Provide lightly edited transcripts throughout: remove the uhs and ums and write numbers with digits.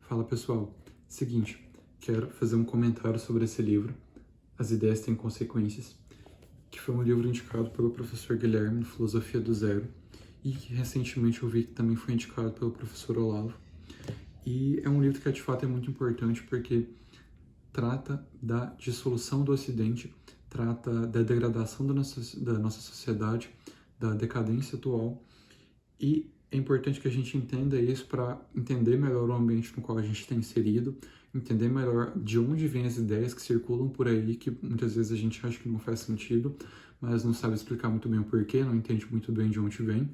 Fala pessoal, seguinte, quero fazer um comentário sobre esse livro, As Ideias Têm Consequências, que foi um livro indicado pelo professor Guilherme, de Filosofia do Zero, e que recentemente eu vi que também foi indicado pelo professor Olavo. E é um livro que de fato é muito importante porque trata da dissolução do Ocidente, trata da degradação da nossa sociedade, da decadência atual, e é importante que a gente entenda isso para entender melhor o ambiente no qual a gente está inserido, entender melhor de onde vêm as ideias que circulam por aí, que muitas vezes a gente acha que não faz sentido, mas não sabe explicar muito bem o porquê, não entende muito bem de onde vem.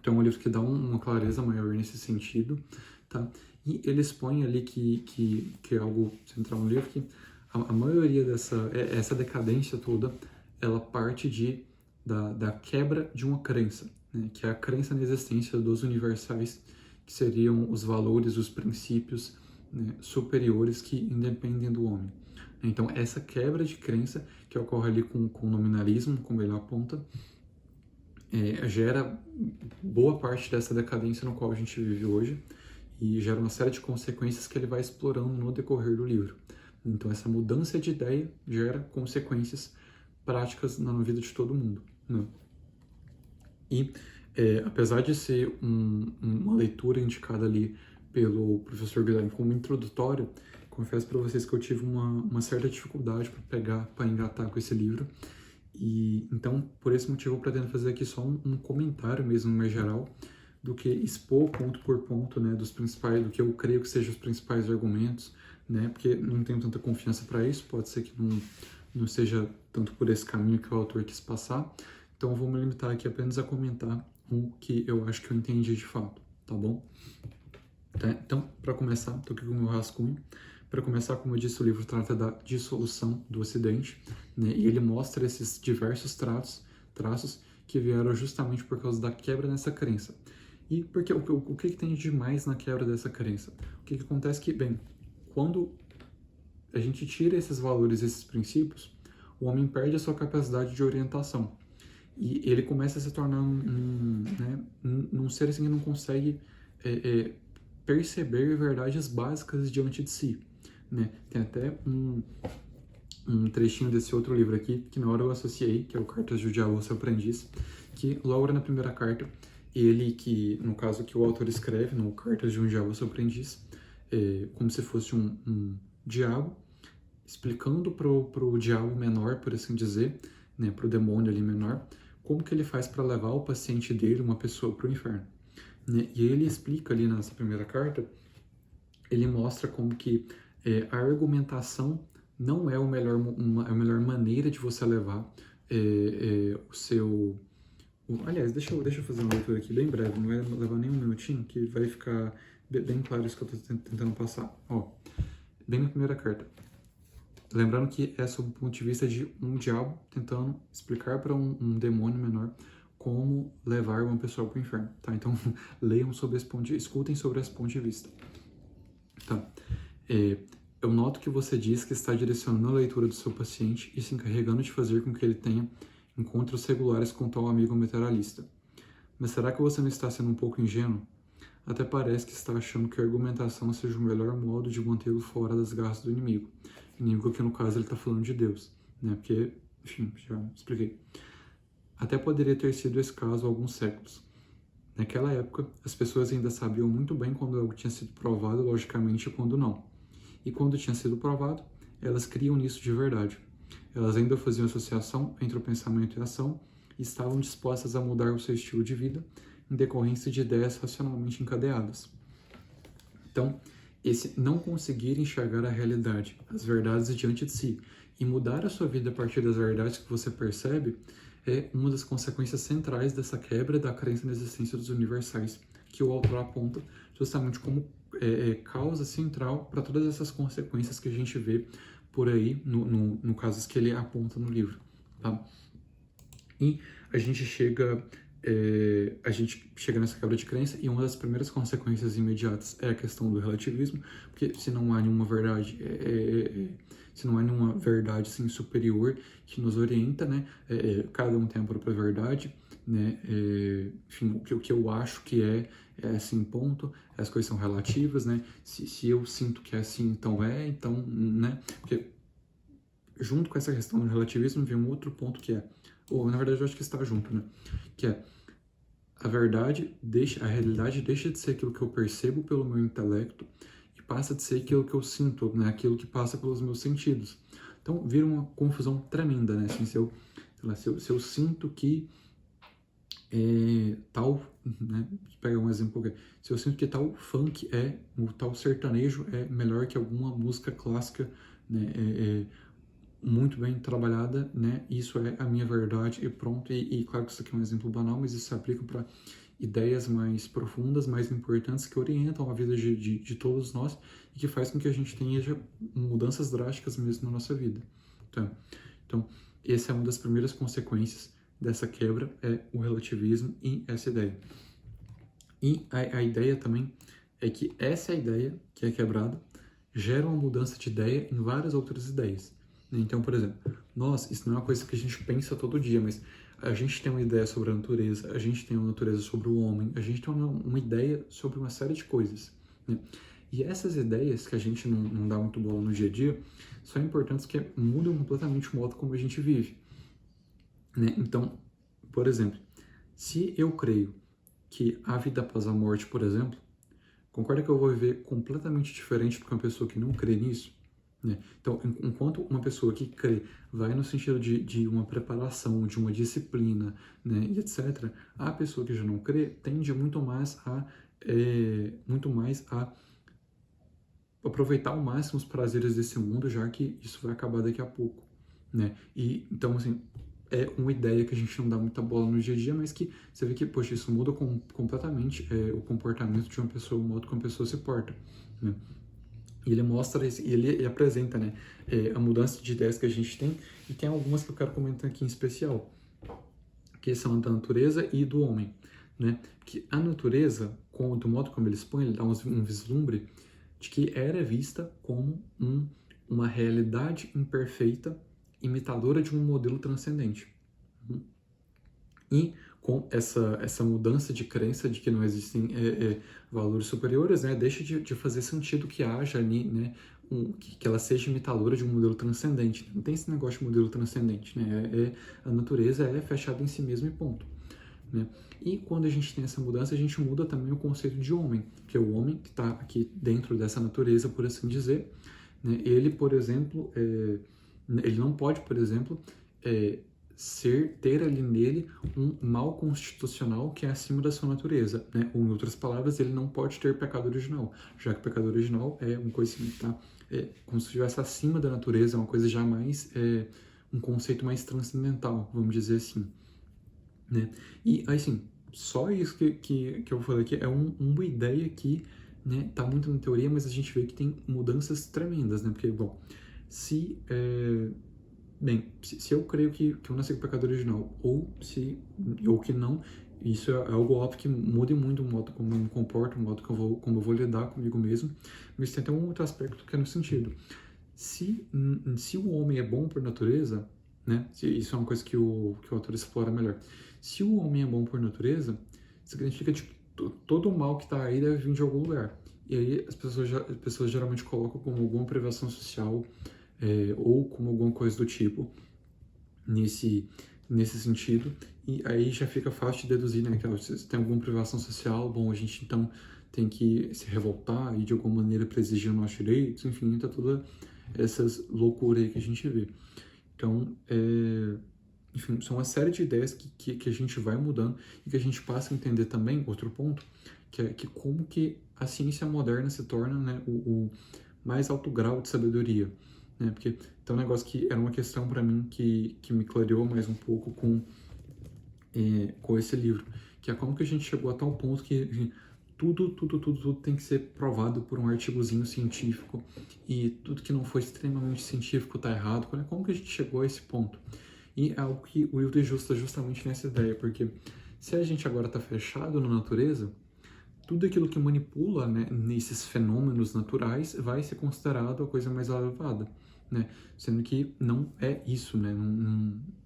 Então é um livro que dá uma clareza maior nesse sentido, tá? E ele expõe ali que é algo central no livro, que a maioria essa decadência toda, ela parte da quebra de uma crença, né? Que é a crença na existência dos universais, que seriam os valores, os princípios, né, superiores que independem do homem. Então essa quebra de crença que ocorre ali com o nominalismo, como ele aponta, gera boa parte dessa decadência no qual a gente vive hoje e gera uma série de consequências que ele vai explorando no decorrer do livro. Então essa mudança de ideia gera consequências práticas na vida de todo mundo, né? E apesar de ser uma leitura indicada ali pelo professor Guilherme como introdutória, confesso para vocês que eu tive uma certa dificuldade para engatar com esse livro. E então, por esse motivo, eu pretendo fazer aqui só um comentário mesmo, mais geral, do que expor ponto por ponto, né, dos principais, do que eu creio que sejam os principais argumentos, né, porque não tenho tanta confiança para isso, pode ser que não seja tanto por esse caminho que o autor quis passar. Então, eu vou me limitar aqui apenas a comentar o que eu acho que eu entendi de fato, tá bom? Tá? Então, para começar, estou aqui com o meu rascunho. Para começar, como eu disse, o livro trata da dissolução do Ocidente, né? E ele mostra esses diversos traços que vieram justamente por causa da quebra nessa crença. E porque o que tem de mais na quebra dessa crença? O que acontece que, bem, quando a gente tira esses valores, esses princípios, o homem perde a sua capacidade de orientação. E ele começa a se tornar um ser assim que não consegue perceber verdades básicas diante de si, né? Tem até um trechinho desse outro livro aqui, que na hora eu associei, que é o Cartas do Diabo ao Seu Aprendiz, que logo na primeira carta, ele que, no caso que o autor escreve, no Cartas de um Diabo ao Seu Aprendiz, como se fosse um diabo, explicando pro diabo menor, por assim dizer, né, pro demônio ali menor, como que ele faz para levar o paciente dele, uma pessoa, para o inferno. Né? E ele explica ali nessa primeira carta, ele mostra como que a argumentação não é a melhor maneira de você levar o seu... Aliás, deixa eu fazer uma leitura aqui bem breve, não vai levar nem um minutinho, que vai ficar bem claro isso que eu estou tentando passar. Ó, bem na primeira carta. Lembrando que é sob o ponto de vista de um diabo tentando explicar para um demônio menor como levar uma pessoa para o inferno, tá? Então, leiam sobre esse ponto escutem sobre esse ponto de vista. Tá. Eu noto que você diz que está direcionando a leitura do seu paciente e se encarregando de fazer com que ele tenha encontros regulares com tal amigo materialista. Mas será que você não está sendo um pouco ingênuo? Até parece que está achando que a argumentação seja o melhor modo de mantê-lo fora das garras do inimigo. Inimigo que, no caso, ele está falando de Deus, né? Porque, enfim, já expliquei. Até poderia ter sido esse caso há alguns séculos. Naquela época, as pessoas ainda sabiam muito bem quando algo tinha sido provado, logicamente, e quando não. E quando tinha sido provado, elas criam nisso de verdade. Elas ainda faziam associação entre o pensamento e a ação e estavam dispostas a mudar o seu estilo de vida em decorrência de ideias racionalmente encadeadas. Então, esse não conseguir enxergar a realidade, as verdades diante de si e mudar a sua vida a partir das verdades que você percebe é uma das consequências centrais dessa quebra da crença na existência dos universais, que o autor aponta justamente como causa central para todas essas consequências que a gente vê por aí, no casos que ele aponta no livro. Tá? E a gente chega nessa quebra de crença e uma das primeiras consequências imediatas é a questão do relativismo, porque se não há nenhuma verdade, se não há nenhuma verdade assim, superior que nos orienta, né, cada um tem a própria verdade, né? Enfim, o que eu acho que é assim, ponto. As coisas são relativas, né? Se eu sinto que é assim, então, né? Porque junto com essa questão do relativismo vem um outro ponto que é, ou na verdade eu acho que está junto, né? Que é a realidade deixa de ser aquilo que eu percebo pelo meu intelecto e passa de ser aquilo que eu sinto, né? Aquilo que passa pelos meus sentidos. Então vira uma confusão tremenda, né? Assim, se eu sinto que tal, né? Pega um exemplo aqui. Se eu sinto que tal funk o tal sertanejo é melhor que alguma música clássica, né? Muito bem trabalhada, né? Isso é a minha verdade e pronto. E claro que isso aqui é um exemplo banal, mas isso se aplica para ideias mais profundas, mais importantes, que orientam a vida de todos nós e que faz com que a gente tenha mudanças drásticas mesmo na nossa vida. Então, essa é uma das primeiras consequências dessa quebra, é o relativismo e essa ideia. E a ideia também é que essa ideia que é quebrada gera uma mudança de ideia em várias outras ideias. Então, por exemplo, isso não é uma coisa que a gente pensa todo dia, mas a gente tem uma ideia sobre a natureza, a gente tem uma natureza sobre o homem, a gente tem uma ideia sobre uma série de coisas, né? E essas ideias que a gente não dá muito bola no dia a dia são importantes porque mudam completamente o modo como a gente vive, né? Então, por exemplo, se eu creio que há vida após a morte, por exemplo, concorda que eu vou viver completamente diferente do que uma pessoa que não crê nisso? Né? Então, enquanto uma pessoa que crê vai no sentido de uma preparação, de uma disciplina, né, e etc., a pessoa que já não crê tende muito mais a aproveitar ao máximo os prazeres desse mundo, já que isso vai acabar daqui a pouco, né? E então, assim, é uma ideia que a gente não dá muita bola no dia a dia, mas que você vê que, poxa, isso muda completamente o comportamento de uma pessoa, o modo como a pessoa se porta, né? E ele mostra, ele apresenta, né, a mudança de ideias que a gente tem, e tem algumas que eu quero comentar aqui em especial, que são da natureza e do homem, né? Que a natureza, do modo como ele expõe, ele dá um vislumbre de que era vista como uma realidade imperfeita, imitadora de um modelo transcendente. E com essa mudança de crença de que não existem valores superiores, né, deixa de fazer sentido que haja ali, né, que ela seja imitadora de um modelo transcendente. Não tem esse negócio de modelo transcendente, né? A natureza é fechada em si mesma e ponto, né? E quando a gente tem essa mudança, a gente muda também o conceito de homem, que é o homem que está aqui dentro dessa natureza, por assim dizer, né? Ele, por exemplo, ele não pode, por exemplo, ter ali nele um mal constitucional que é acima da sua natureza, né? Ou, em outras palavras, ele não pode ter pecado original, já que o pecado original é uma coisa que está como se estivesse acima da natureza, é uma coisa já mais, um conceito mais transcendental, vamos dizer assim, né? E, assim, só isso que eu falei aqui é uma ideia que, né, tá muito na teoria, mas a gente vê que tem mudanças tremendas, né? Porque, bom, se eu creio que eu nasci com o pecado original, ou que não, isso é algo óbvio que muda muito o modo como eu me comporto, o modo como eu vou lidar comigo mesmo, mas tem até um outro aspecto que é no sentido, se o homem é bom por natureza, né, isso é uma coisa que o autor explora melhor, se o homem é bom por natureza, significa que todo o mal que está aí deve vir de algum lugar, e aí as pessoas geralmente colocam como alguma privação social, ou como alguma coisa do tipo, nesse sentido, e aí já fica fácil de deduzir, né, que se tem alguma privação social, bom, a gente então tem que se revoltar e de alguma maneira para exigir os nossos direitos, enfim, tá toda essas loucuras aí que a gente vê. Então, enfim, são uma série de ideias que a gente vai mudando e que a gente passa a entender também, outro ponto, que é que como que a ciência moderna se torna, né, o mais alto grau de sabedoria, né? Porque tem um negócio que era uma questão para mim que me clareou mais um pouco com esse livro, que é como que a gente chegou a tal ponto que, enfim, tudo tem que ser provado por um artigozinho científico e tudo que não for extremamente científico está errado. Como que a gente chegou a esse ponto? E é algo que o Hilde justa justamente nessa ideia, porque se a gente agora está fechado na natureza, tudo aquilo que manipula, né, nesses fenômenos naturais vai ser considerado a coisa mais elevada, né? Sendo que não é isso, né?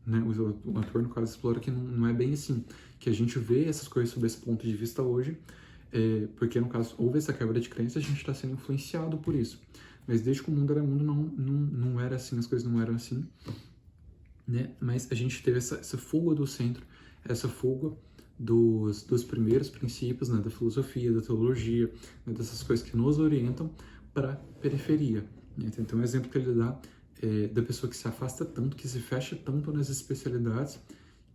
Né? O autor, no caso, explora que não é bem assim, que a gente vê essas coisas sob esse ponto de vista hoje, porque, no caso, houve essa quebra de crença, a gente está sendo influenciado por isso. Mas desde que o mundo era mundo, não era assim, as coisas não eram assim, né? Mas a gente teve essa fuga do centro, essa fuga dos primeiros princípios, né? Da filosofia, da teologia, né? Dessas coisas que nos orientam para a periferia, né? Então, um exemplo que ele dá da pessoa que se afasta tanto, que se fecha tanto nas especialidades,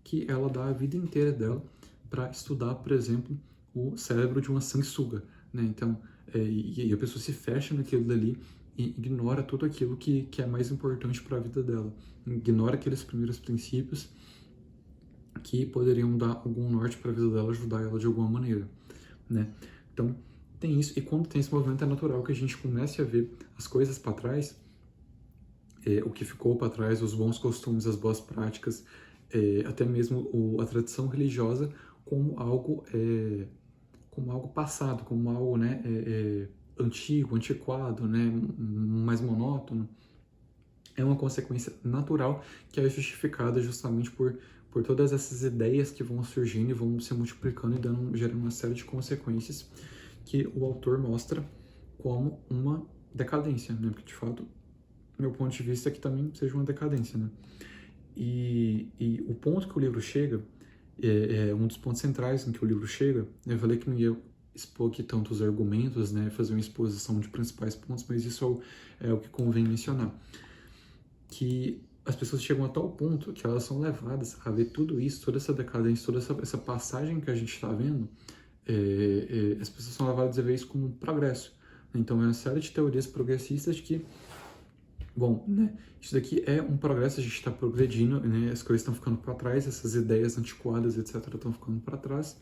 que ela dá a vida inteira dela para estudar, por exemplo, o cérebro de uma sanguessuga, né? Então, e a pessoa se fecha naquilo dali e ignora tudo aquilo que é mais importante para a vida dela. Ignora aqueles primeiros princípios que poderiam dar algum norte para a vida dela, ajudar ela de alguma maneira, né? Então, tem isso. E quando tem esse movimento, é natural que a gente comece a ver as coisas para trás, o que ficou para trás, os bons costumes, as boas práticas, até mesmo a tradição religiosa como algo passado, como algo, né, antigo, antiquado, né, mais monótono. É uma consequência natural que é justificada justamente por todas essas ideias que vão surgindo e vão se multiplicando e gerando uma série de consequências que o autor mostra como uma decadência, né? Porque, de fato, meu ponto de vista é que também seja uma decadência, né? E o ponto que o livro chega, um dos pontos centrais em que o livro chega, eu falei que não ia expor aqui tantos argumentos, né? Fazer uma exposição de principais pontos, mas isso é o que convém mencionar. Que as pessoas chegam a tal ponto que elas são levadas a ver tudo isso, toda essa decadência, toda essa passagem que a gente está vendo, as pessoas são levadas a ver isso como um progresso. Então, é uma série de teorias progressistas de que, bom, né, isso daqui é um progresso, a gente está progredindo, né, as coisas estão ficando para trás, essas ideias antiquadas, etc., estão ficando para trás.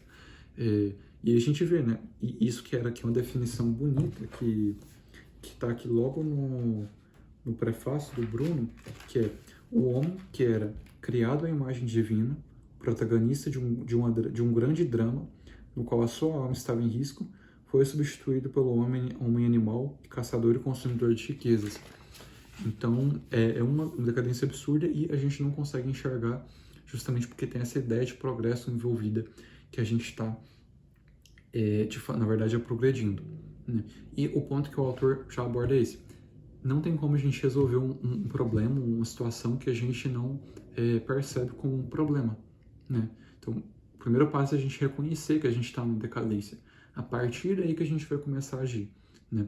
E a gente vê, né, e isso que era aqui uma definição bonita, que está aqui logo no prefácio do Bruno, que é o homem que era criado à imagem divina, protagonista de um grande drama, no qual a sua alma estava em risco, foi substituído pelo homem animal, caçador e consumidor de riquezas. Então, é uma decadência absurda e a gente não consegue enxergar justamente porque tem essa ideia de progresso envolvida que a gente está, na verdade, progredindo, né? E o ponto que o autor já aborda é esse. Não tem como a gente resolver um problema, uma situação que a gente não percebe como um problema, né? Então, o primeiro passo é a gente reconhecer que a gente está numa decadência. A partir daí que a gente vai começar a agir, né?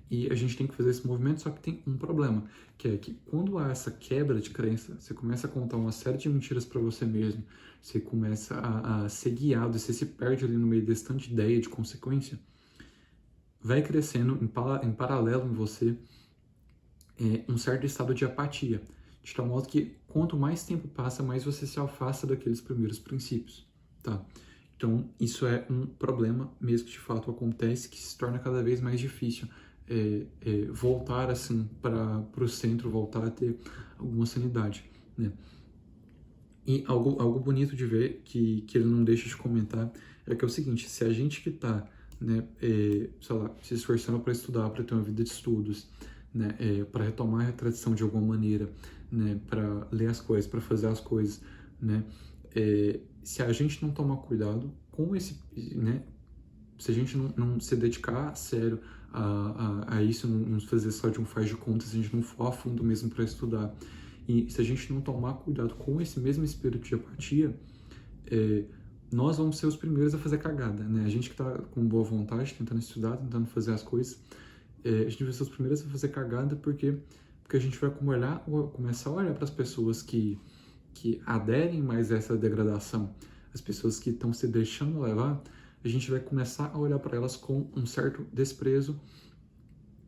E a gente tem que fazer esse movimento, só que tem um problema, que é que quando há essa quebra de crença, você começa a contar uma série de mentiras para você mesmo, você começa a ser guiado, você se perde ali no meio desse tanto de ideia, de consequência, vai crescendo em paralelo em você um certo estado de apatia, de tal modo que quanto mais tempo passa, mais você se afasta daqueles primeiros princípios, tá? Então, isso é um problema mesmo que de fato acontece, que se torna cada vez mais difícil voltar assim para o centro, voltar a ter alguma sanidade, né? E algo bonito de ver que ele não deixa de comentar é que é o seguinte: se a gente que está, né, sei lá, se esforçando para estudar, para ter uma vida de estudos, né, para retomar a tradição de alguma maneira, né, para ler as coisas, para fazer as coisas, né, se a gente não tomar cuidado com esse, né, se a gente não se dedicar a sério a isso, não fazer só de um faz de conta, se a gente não for a fundo mesmo para estudar, e se a gente não tomar cuidado com esse mesmo espírito de apatia, nós vamos ser os primeiros a fazer cagada, né? A gente que está com boa vontade, tentando estudar, tentando fazer as coisas, a gente vai ser os primeiros a fazer cagada porque a gente vai começar a olhar para as pessoas que aderem mais a essa degradação, as pessoas que estão se deixando levar, a gente vai começar a olhar para elas com um certo desprezo,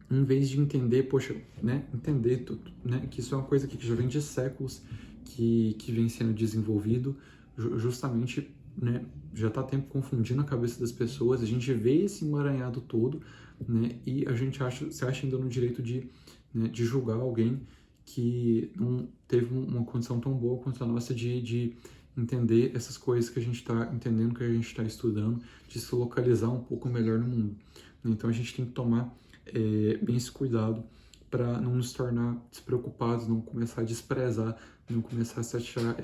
em vez de entender, poxa, né, entender tudo, né, que isso é uma coisa que já vem de séculos, que vem sendo desenvolvido, justamente, né, já está tempo confundindo a cabeça das pessoas, a gente vê esse emaranhado todo, né, e a gente se acha ainda no direito de julgar alguém que não teve uma condição tão boa quanto a nossa de entender essas coisas que a gente está entendendo, que a gente está estudando, de se localizar um pouco melhor no mundo. Então a gente tem que tomar bem esse cuidado para não nos tornar despreocupados, não começar a desprezar, não começar a se achar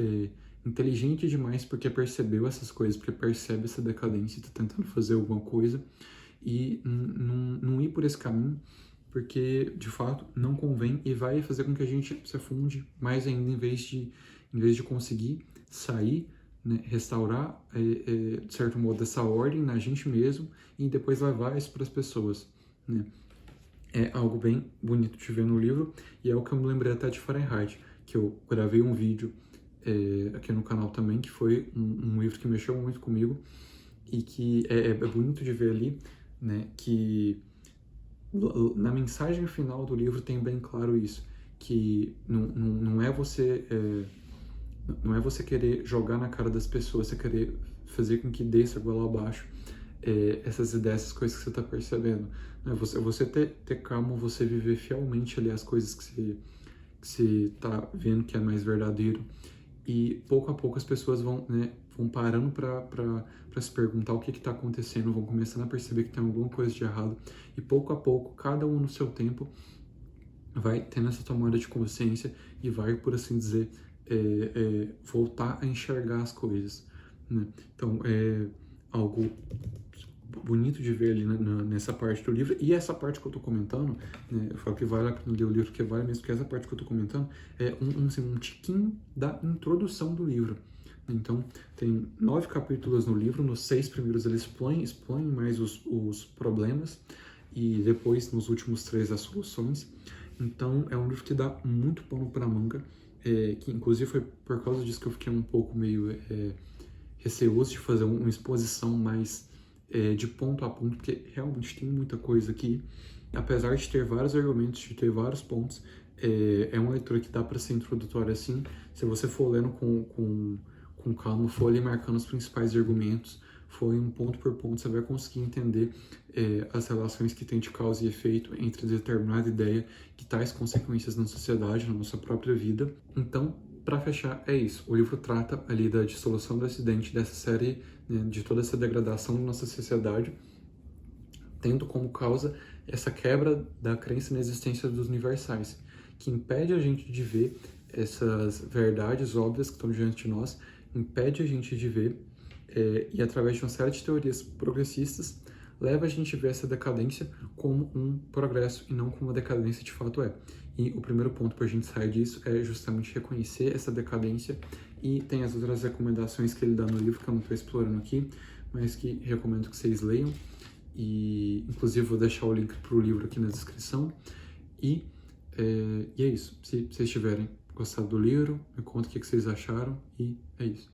inteligente demais porque percebeu essas coisas, porque percebe essa decadência e está tentando fazer alguma coisa, e não ir por esse caminho, porque de fato não convém e vai fazer com que a gente se afunde mais ainda, em vez de conseguir sair, né, restaurar, de certo modo, essa ordem na gente mesmo e depois levar isso para as pessoas, né? É algo bem bonito de ver no livro, e é o que eu me lembrei até de Fahrenheit, que eu gravei um vídeo aqui no canal também, que foi um livro que mexeu muito comigo, e que é bonito de ver ali, né, que na mensagem final do livro tem bem claro isso, que não é você querer jogar na cara das pessoas, você querer fazer com que desça goela abaixo essas ideias, essas coisas que você está percebendo. Né? Você ter calma, você viver fielmente ali as coisas que você está vendo que é mais verdadeiro. E pouco a pouco as pessoas vão parando para se perguntar o que está acontecendo, vão começando a perceber que tem alguma coisa de errado. E pouco a pouco, cada um no seu tempo, vai tendo essa tomada de consciência e vai, por assim dizer, voltar a enxergar as coisas, né? Então, é algo bonito de ver ali nessa parte do livro. E essa parte que eu tô comentando, né, eu falo que vale a pena ler o livro, que vale mesmo, porque essa parte que eu tô comentando é um tiquinho da introdução do livro. Então, tem 9 capítulos no livro, nos 6 primeiros eles expõem mais os problemas, e depois, nos últimos 3, as soluções. Então, é um livro que dá muito pano para manga, que inclusive foi por causa disso que eu fiquei um pouco meio receoso de fazer uma exposição mais de ponto a ponto, porque realmente tem muita coisa aqui. Apesar de ter vários argumentos, de ter vários pontos, é uma leitura que dá para ser introdutória assim, se você for lendo com calma, for ali marcando os principais argumentos, for um ponto por ponto, você vai conseguir entender as relações que tem de causa e efeito entre determinada ideia que tais consequências na sociedade, na nossa própria vida. Então, para fechar, é isso. O livro trata ali da dissolução do Ocidente, dessa série, né, de toda essa degradação da nossa sociedade, tendo como causa essa quebra da crença na existência dos universais, que impede a gente de ver essas verdades óbvias que estão diante de nós, impede a gente de ver, e através de uma série de teorias progressistas, leva a gente a ver essa decadência como um progresso e não como uma decadência de fato é. E o primeiro ponto para a gente sair disso é justamente reconhecer essa decadência, e tem as outras recomendações que ele dá no livro, que eu não estou explorando aqui, mas que recomendo que vocês leiam, e inclusive vou deixar o link para o livro aqui na descrição. E é isso. Se vocês tiverem gostado do livro, me conta o que vocês acharam, e é isso.